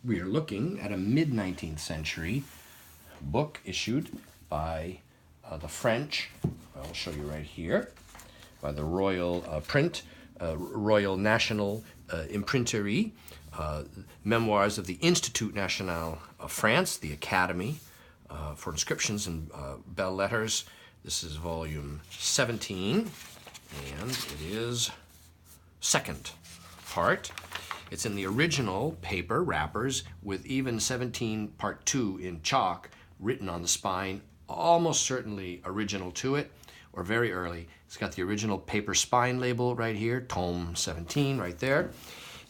we are looking at a mid-19th century book issued by the French, I'll show you right here, by the Royal Royal National Imprimerie, Memoirs of the Institut National of France, the Academie, for Inscriptions and Belles-Lettres. This is volume 17, and it is second part. It's in the original paper wrappers with even 17 part 2 in chalk written on the spine, almost certainly original to it, or very early. It's got the original paper spine label right here, Tome 17 right there.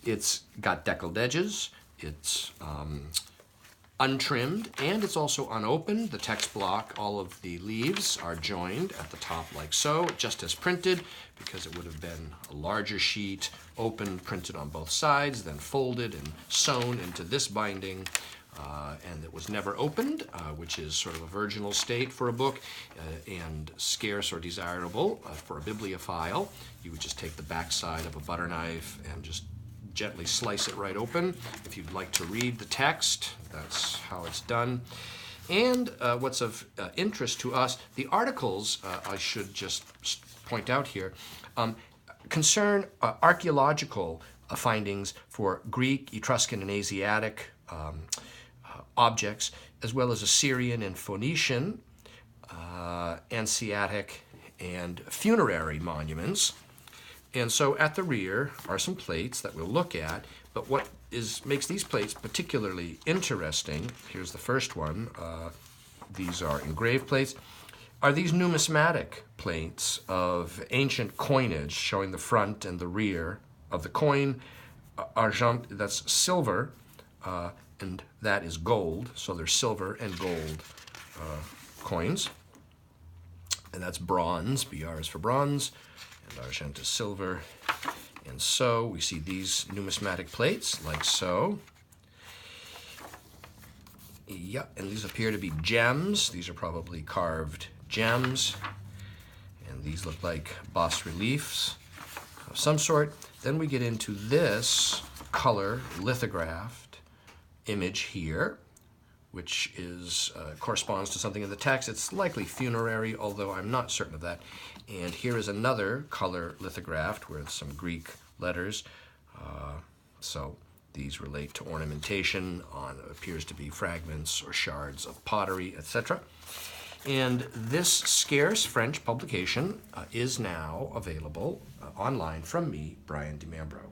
It's got deckled edges, it's untrimmed, and it's also unopened. The text block, all of the leaves are joined at the top like so, just as printed, because it would have been a larger sheet, open, printed on both sides, then folded and sewn into this binding, and it was never opened, which is sort of a virginal state for a book, and scarce or desirable for a bibliophile. You would just take the back side of a butter knife and just gently slice it right open. If you'd like to read the text, that's how it's done. And what's of interest to us, the articles, I should just point out here, concern archaeological findings for Greek, Etruscan, and Asiatic objects, as well as Assyrian and Phoenician, Asiatic, and funerary monuments. And so at the rear are some plates that we'll look at, but what makes these plates particularly interesting, here's the first one, these are engraved plates, are these numismatic plates of ancient coinage showing the front and the rear of the coin, argent, that's silver, and that is gold, so there's silver and gold coins, and that's bronze, BR is for bronze, and argent is silver. And so we see these numismatic plates, like so. Yeah, and these appear to be gems. These are probably carved gems. And these look like bas-reliefs of some sort. Then we get into this color lithographed image here, which is corresponds to something in the text. It's likely funerary, although I'm not certain of that. And here is another color lithographed with some Greek letters. So these relate to ornamentation on appears to be fragments or shards of pottery, etc. And this scarce French publication is now available online from me, Brian DiMambro.